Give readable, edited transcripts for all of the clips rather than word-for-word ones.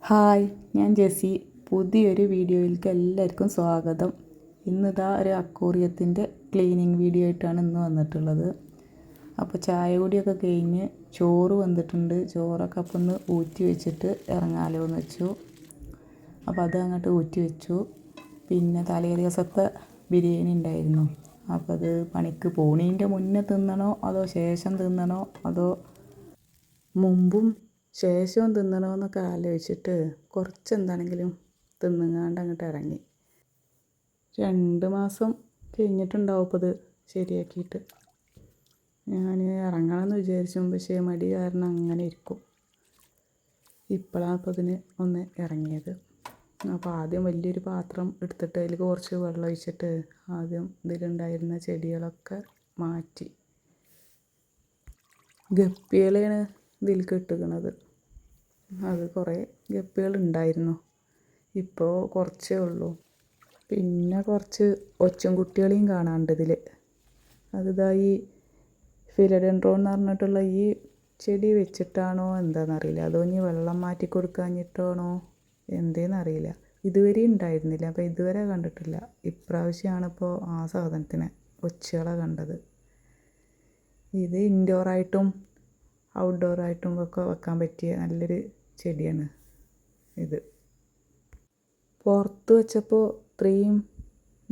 Hi, ഞാൻ Jessy. പുതിയൊരു വീഡിയോയിലേക്ക് എല്ലാവർക്കും സ്വാഗതം. ഇന്നിതാ ഒരു അക്വേറിയത്തിൻ്റെ ക്ലീനിങ് വീഡിയോ ആയിട്ടാണ് ഇന്ന് വന്നിട്ടുള്ളത്. അപ്പോൾ ചായ കുടിയൊക്കെ കഴിഞ്ഞ് ചോറ് വന്നിട്ടുണ്ട്. ചോറൊക്കെ അപ്പം ഒന്ന് ഊറ്റി വെച്ചിട്ട് ഇറങ്ങാലോ എന്ന് വെച്ചു. അപ്പോൾ അത് അങ്ങോട്ട് ഊറ്റി വെച്ചു. പിന്നെ തലേ ദിവസത്തെ ബിരിയാണി ഉണ്ടായിരുന്നു. അപ്പോൾ അത് പണിക്ക് പോണീൻ്റെ മുന്നേ തിന്നണോ അതോ ശേഷം തിന്നണോ അതോ മുമ്പും ശേഷവും തിന്നണമെന്നൊക്കെ ആലോചിച്ചിട്ട് കുറച്ച് എന്താണെങ്കിലും തിന്നുങ്ങാണ്ട് അങ്ങോട്ട് ഇറങ്ങി. 2 മാസം കഴിഞ്ഞിട്ടുണ്ടാവും ഇപ്പോൾ ഇത് ശരിയാക്കിയിട്ട്. ഞാൻ ഇറങ്ങണമെന്ന് വിചാരിച്ചു, പക്ഷേ മടി കാരണം അങ്ങനെ ഇരിക്കും. ഇപ്പോഴാണ് ഇപ്പോൾ ഇതിന് ഒന്ന് ഇറങ്ങിയത്. അപ്പോൾ ആദ്യം വലിയൊരു പാത്രം എടുത്തിട്ട് അതിൽ കുറച്ച് വെള്ളം ഒഴിച്ചിട്ട് ആദ്യം ഇതിലുണ്ടായിരുന്ന ചെടികളൊക്കെ മാറ്റി. ഗപ്പികളെയാണ് ഇതിലേക്ക് ഇട്ടിരിക്കുന്നത്. അത് കുറേ ഗപ്പികളുണ്ടായിരുന്നു, ഇപ്പോൾ കുറച്ചേ ഉള്ളൂ. പിന്നെ കുറച്ച് ഒച്ചും കുട്ടികളെയും കാണാണ്ട് ഇതിൽ. അതിതാ ഈ ഫിലഡെൻഡ്രോൺ എന്ന് പറഞ്ഞിട്ടുള്ള ഈ ചെടി വെച്ചിട്ടാണോ എന്താണെന്നറിയില്ല, അതോ ഇനി വെള്ളം മാറ്റി കൊടുക്കാഞ്ഞിട്ടാണോ എന്തേന്നറിയില്ല. ഇതുവരെ ഉണ്ടായിരുന്നില്ല, അപ്പോൾ ഇതുവരെ കണ്ടിട്ടില്ല. ഇപ്രാവശ്യമാണിപ്പോൾ ആ സാധനത്തിനെ ഒച്ചുകളെ കണ്ടത്. ഇത് ഇൻഡോറായിട്ടും ഔട്ട്ഡോറായിട്ടും ഒക്കെ വെക്കാൻ പറ്റിയ നല്ലൊരു ചെടിയാണ് ഇത്. പുറത്ത് വെച്ചപ്പോൾ ഇത്രയും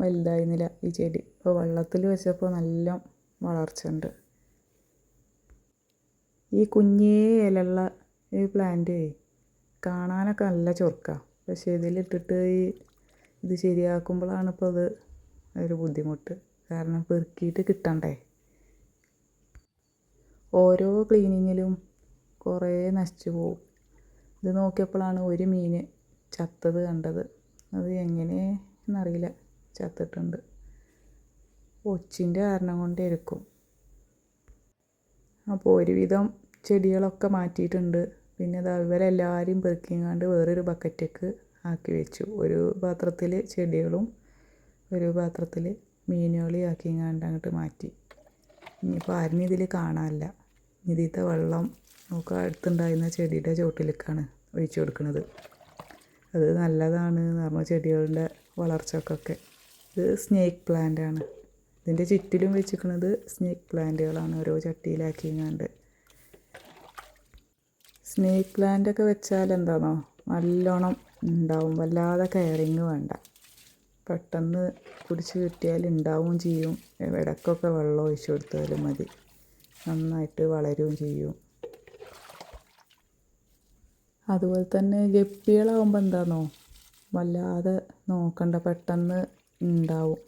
വലുതായിരുന്നില്ല ഈ ചെടി. ഇപ്പോൾ വെള്ളത്തിൽ വെച്ചപ്പോൾ നല്ല വളർച്ച ഉണ്ട്. ഈ കുഞ്ഞേ ഇലയുള്ള ഈ പ്ലാന്റ് കാണാനൊക്കെ നല്ല ചൊറുക്കാണ്, പക്ഷേ ഇതിലിട്ടിട്ട് ഇത് ശരിയാക്കുമ്പോഴാണ് ഇപ്പോൾ അത് ഒരു ബുദ്ധിമുട്ട്. കാരണം പെറുക്കിയിട്ട് കിട്ടണ്ടേ. ഓരോ ക്ലീനിങ്ങിലും കുറേ നശിച്ചു പോവും. ഇത് നോക്കിയപ്പോഴാണ് ഒരു മീൻ ചത്തത് കണ്ടത്. അത് എങ്ങനെയെന്നറിയില്ല, ചത്തിട്ടുണ്ട്. ഒച്ചിൻ്റെ കാരണം കൊണ്ടായിരിക്കും. അപ്പോൾ ഒരുവിധം ചെടികളൊക്കെ മാറ്റിയിട്ടുണ്ട്. പിന്നെ അത് ഇവരെല്ലാവരും പെറുക്കിങ്ങാണ്ട് വേറൊരു ബക്കറ്റേക്ക് ആക്കി വെച്ചു. ഒരു പാത്രത്തിൽ ചെടികളും ഒരു പാത്രത്തിൽ മീനുകളെയും ആക്കിങ്ങാണ്ട് അങ്ങോട്ട് മാറ്റി. ഇനിയിപ്പോൾ ആരും ഇതിൽ കാണാനില്ല. ഇതിലത്തെ വെള്ളം നമുക്ക് അടുത്തുണ്ടായിരുന്ന ചെടിയുടെ ചുവട്ടിലേക്കാണ് ഒഴിച്ചു കൊടുക്കുന്നത്. അത് നല്ലതാണ് എന്ന് പറഞ്ഞു ചെടികളുടെ വളർച്ചക്കൊക്കെ. ഇത് സ്നേക്ക് പ്ലാന്റ് ആണ്. ഇതിൻ്റെ ചുറ്റിലും വെച്ചിരിക്കുന്നത് സ്നേക്ക് പ്ലാന്റുകളാണ്, ഓരോ ചട്ടിയിലാക്കിങ്ങാണ്ട്. സ്നേക്ക് പ്ലാന്റൊക്കെ വെച്ചാൽ എന്താണോ നല്ലോണം ഉണ്ടാവും, വല്ലാതെ കെയറിങ് വേണ്ട. പെട്ടെന്ന് പിടിച്ച് കിട്ടിയാൽ ഉണ്ടാവുകയും ചെയ്യും. ഇടയ്ക്കൊക്കെ വെള്ളം ഒഴിച്ചു കൊടുത്താലും മതി, നന്നായിട്ട് വളരുകയും ചെയ്യും. അതുപോലെ തന്നെ ഗപ്പികളാവുമ്പോൾ എന്താണോ വല്ലാതെ നോക്കണ്ട, പെട്ടെന്ന് ഉണ്ടാവും.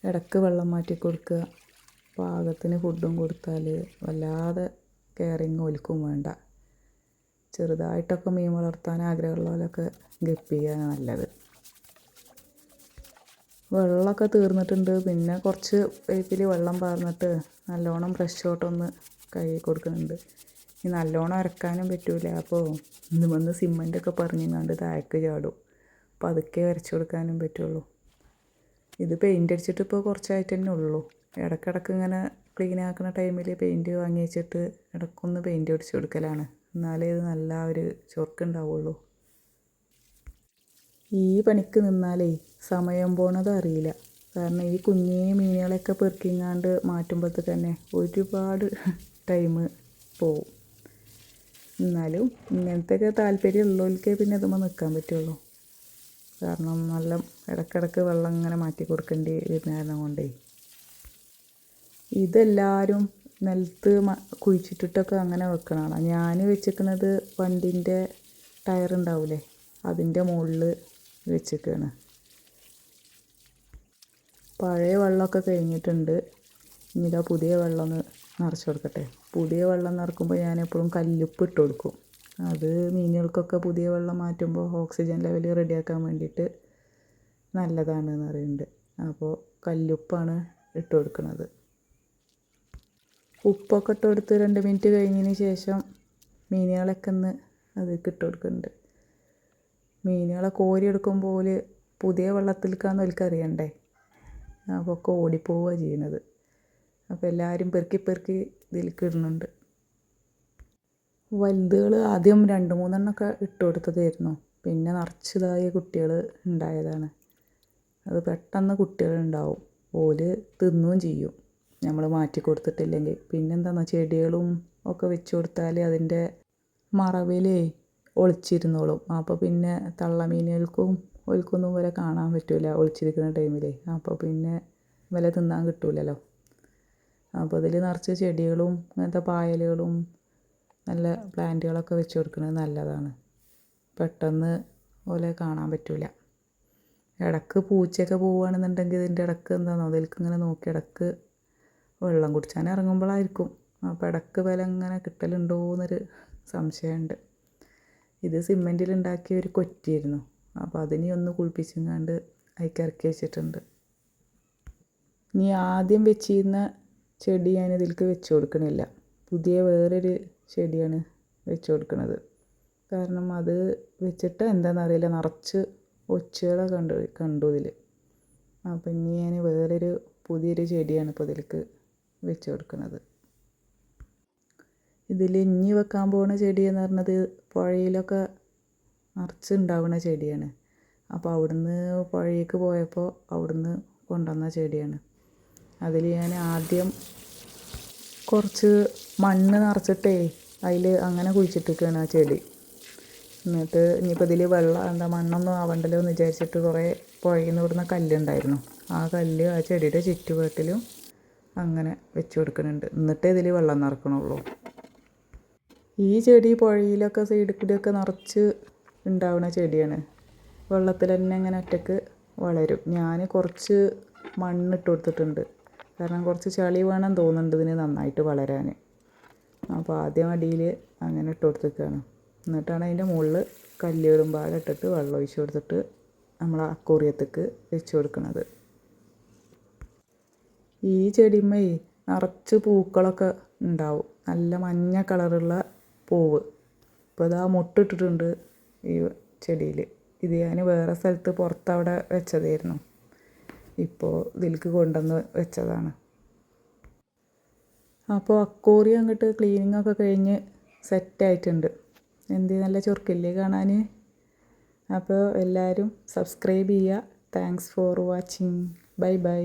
ഇടയ്ക്ക് വെള്ളം മാറ്റി കൊടുക്കുക, പാകത്തിന് ഫുഡും കൊടുത്താൽ വല്ലാതെ കെയറിങ് ഒലിക്കും വേണ്ട. ചെറുതായിട്ടൊക്കെ മീൻ വളർത്താൻ ആഗ്രഹമുള്ളവരൊക്കെ ഗപ്പിയാണ് നല്ലത്. വെള്ളമൊക്കെ തീർന്നിട്ടുണ്ട്. പിന്നെ കുറച്ച് പൈപ്പിൽ വെള്ളം പാർന്നിട്ട് നല്ലോണം ബ്രഷോട്ടൊന്ന് കഴുകി കൊടുക്കുന്നുണ്ട്. ഈ നല്ലോണം അരക്കാനും പറ്റില്ല, അപ്പോൾ ഇന്ന് വന്ന് സിമൻ്റൊക്കെ പറഞ്ഞിങ്ങാണ്ട് താഴേക്ക് ചാടും. അപ്പോൾ അതൊക്കെ വരച്ച് കൊടുക്കാനും പറ്റുള്ളൂ. ഇത് പെയിൻ്റ് അടിച്ചിട്ട് ഇപ്പോൾ കുറച്ചായിട്ട് തന്നെ ഉള്ളൂ. ഇടയ്ക്കിടയ്ക്ക് ഇങ്ങനെ ക്ലീൻ ആക്കുന്ന ടൈമിൽ പെയിൻറ്റ് വാങ്ങി വെച്ചിട്ട് ഇടയ്ക്കൊന്ന് പെയിൻറ്റ് അടിച്ച് കൊടുക്കലാണ്, എന്നാലേ ഇത് നല്ല ഒരു ചൊറുക്കുണ്ടാവുള്ളൂ. ഈ പണിക്ക് നിന്നാലേ സമയം പോണത് അറിയില്ല. കാരണം ഈ കുഞ്ഞേ മീനുകളെയൊക്കെ പെറുക്കിങ്ങാണ്ട് മാറ്റുമ്പോഴത്തേക്ക് തന്നെ ഒരുപാട് ടൈം പോവും. എന്നാലും ഇങ്ങനത്തെയൊക്കെ താല്പര്യമുള്ളവർക്ക് പിന്നെ ഇതുമ്പോൾ നിൽക്കാൻ പറ്റുള്ളൂ. കാരണം നല്ല ഇടയ്ക്കിടയ്ക്ക് വെള്ളം ഇങ്ങനെ മാറ്റി കൊടുക്കേണ്ടി വരുന്ന കൊണ്ടേ. ഇതെല്ലാവരും നിലത്ത് കുഴിച്ചിട്ടിട്ടൊക്കെ അങ്ങനെ വെക്കണതാണ്. ഞാൻ വെച്ചിരിക്കുന്നത് വണ്ടിൻ്റെ ടയറുണ്ടാവില്ലേ, അതിൻ്റെ മുകളിൽ വെച്ചിരിക്കുകയാണ്. പഴയ വെള്ളമൊക്കെ കഴിഞ്ഞിട്ടുണ്ട്. ഇനി ഇതാ പുതിയ വെള്ളം ഒന്ന് നിറച്ച് കൊടുക്കട്ടെ. പുതിയ വെള്ളം നിറക്കുമ്പോൾ ഞാൻ എപ്പോഴും കല്ലുപ്പ് ഇട്ട് കൊടുക്കും. അത് മീനുകൾക്കൊക്കെ പുതിയ വെള്ളം മാറ്റുമ്പോൾ ഓക്സിജൻ ലെവൽ റെഡിയാക്കാൻ വേണ്ടിയിട്ട് നല്ലതാണെന്ന് പറയുന്നുണ്ട്. അപ്പോൾ കല്ലുപ്പാണ് ഇട്ട് കൊടുക്കുന്നത്. ഉപ്പൊക്കെ ഇട്ട് കൊടുത്ത് 2 മിനിറ്റ് കഴിഞ്ഞതിന് ശേഷം മീനുകളൊക്കെ ഒന്ന് അതിലേക്ക് ഇട്ട് കൊടുക്കുന്നുണ്ട്. മീനുകളെ കോരിയെടുക്കുമ്പോൾ പുതിയ വെള്ളത്തിലേക്കാന്ന് അവർക്ക് അറിയണ്ടേ, അപ്പോൾ ഒക്കെ ഓടിപ്പോവുകയാണ് ചെയ്യുന്നത്. അപ്പോൾ എല്ലാവരും പെറുക്കി ഇതിലേക്ക് ഇടുന്നുണ്ട്. വലുതുകൾ ആദ്യം 2-3 ഇട്ട് കൊടുത്തതായിരുന്നു. പിന്നെ നിറച്ചതായ കുട്ടികൾ ഉണ്ടായതാണ്. അത് പെട്ടെന്ന് കുട്ടികളുണ്ടാവും. ഓല് തിന്നുകയും ചെയ്യും നമ്മൾ മാറ്റി കൊടുത്തിട്ടില്ലെങ്കിൽ. പിന്നെന്താണെന്ന് ചെടികളും ഒക്കെ വെച്ച് കൊടുത്താൽ അതിൻ്റെ മറവിലേ ഒളിച്ചിരുന്നോളും. അപ്പോൾ പിന്നെ തള്ളമീനുകൾക്കും ഓൽക്കൊന്നും ഇവരെ കാണാൻ പറ്റില്ല ഒളിച്ചിരിക്കുന്ന ടൈമിൽ. അപ്പോൾ പിന്നെ ഇവരെ തിന്നാൻ കിട്ടില്ലല്ലോ. അപ്പോൾ ഇതിൽ നിറച്ച് ചെടികളും അങ്ങനത്തെ പായലുകളും നല്ല പ്ലാന്റുകളൊക്കെ വെച്ച് കൊടുക്കുന്നത് നല്ലതാണ്. പെട്ടെന്ന് ഓലെ കാണാൻ പറ്റില്ല. ഇടയ്ക്ക് പൂച്ചയൊക്കെ പോവുകയാണെന്നുണ്ടെങ്കിൽ ഇതിൻ്റെ ഇടയ്ക്ക് എന്താണെന്നോ അതിലേക്ക് ഇങ്ങനെ നോക്കി ഇടയ്ക്ക് വെള്ളം കുടിച്ചാൻ ഇറങ്ങുമ്പോഴായിരിക്കും. അപ്പോൾ ഇടയ്ക്ക് വില ഇങ്ങനെ കിട്ടലുണ്ടോ എന്നൊരു സംശയമുണ്ട്. ഇത് സിമെൻറ്റിലുണ്ടാക്കിയ ഒരു കൊറ്റിയായിരുന്നു. അപ്പോൾ അതിനെ ഒന്ന് കുളിപ്പിച്ചെങ്ങാണ്ട് അതിലേക്ക് ഇറക്കി വെച്ചിട്ടുണ്ട്. ഇനി ആദ്യം വെച്ചിരുന്ന ചെടി ഞാൻ ഇതിലേക്ക് വെച്ച് കൊടുക്കണില്ല. പുതിയ വേറൊരു ചെടിയാണ് വെച്ച് കൊടുക്കുന്നത്. കാരണം അത് വെച്ചിട്ട് എന്താണെന്നറിയില്ല, നിറച്ച് ഒച്ചുകളെ കണ്ടു ഇതിൽ. അപ്പം ഇനി ഞാൻ വേറൊരു പുതിയൊരു ചെടിയാണ് ഇപ്പോൾ ഇതിലേക്ക് വെച്ച് കൊടുക്കുന്നത്. ഇതിൽ ഇനി വെക്കാൻ പോകുന്ന ചെടി എന്ന് പറഞ്ഞത് പുഴയിലൊക്കെ നിറച്ചുണ്ടാവുന്ന ചെടിയാണ്. അപ്പോൾ അവിടുന്ന് പുഴയ്ക്ക് പോയപ്പോൾ അവിടുന്ന് കൊണ്ടുവന്ന ചെടിയാണ്. അതിൽ ഞാൻ ആദ്യം കുറച്ച് മണ്ണ് നിറച്ചിട്ടേ അതിൽ അങ്ങനെ കുഴിച്ചിട്ടിരിക്കുകയാണ് ആ ചെടി. എന്നിട്ട് ഇനിയിപ്പോൾ ഇതിൽ വെള്ളം മണ്ണൊന്നും ആവണ്ടല്ലോ എന്ന് വിചാരിച്ചിട്ട് കുറേ പുഴയിൽ നിന്ന് വിടുന്ന കല്ലുണ്ടായിരുന്നു. ആ കല്ല് ആ ചെടിയുടെ ചുറ്റുപാട്ടിലും അങ്ങനെ വെച്ച് കൊടുക്കുന്നുണ്ട്. എന്നിട്ടേ ഇതിൽ വെള്ളം നിറക്കണുള്ളൂ. ഈ ചെടി പുഴയിലൊക്കെ സൈഡിൽ കൂടിയൊക്കെ നിറച്ച് ഉണ്ടാവുന്ന ചെടിയാണ്. വെള്ളത്തിൽ തന്നെ ഇങ്ങനെ ഒറ്റയ്ക്ക് വളരും. ഞാൻ കുറച്ച് മണ്ണിട്ട് കൊടുത്തിട്ടുണ്ട്. കാരണം കുറച്ച് ചളി വേണം തോന്നുന്നുണ്ട് ഇതിന് നന്നായിട്ട് വളരാൻ. അപ്പോൾ ആദ്യം അടിയിൽ അങ്ങനെ ഇട്ട് കൊടുത്തിരിക്കുകയാണ്. എന്നിട്ടാണ് അതിൻ്റെ മുകളിൽ കല്ലുകളും പാടെ ഇട്ടിട്ട് വെള്ളം ഒഴിച്ച് കൊടുത്തിട്ട് നമ്മൾ അക്വേറിയത്തേക്ക് വെച്ച് കൊടുക്കുന്നത്. ഈ ചെടിമേ നിറച്ച് പൂക്കളൊക്കെ ഉണ്ടാവും. നല്ല മഞ്ഞ കളറുള്ള പൂവ്. ഇപ്പോൾ ഇതാ മുട്ടിട്ടിട്ടുണ്ട് ഈ ചെടിയിൽ. ഇത് ഞാൻ വേറെ സ്ഥലത്ത് പുറത്തവിടെ വെച്ചതായിരുന്നു. ഇപ്പോൾ ഇതിലേക്ക് കൊണ്ടുവന്ന് വെച്ചതാണ്. അപ്പോൾ അക്വേറിയം അങ്ങോട്ട് ക്ലീനിങ്ങൊക്കെ കഴിഞ്ഞ് സെറ്റായിട്ടുണ്ട്. എന്ത് നല്ല ചുരുക്കില്ലേ കാണാൻ. അപ്പോൾ എല്ലാവരും സബ്സ്ക്രൈബ് ചെയ്യുക. Thanks for watching. Bye bye.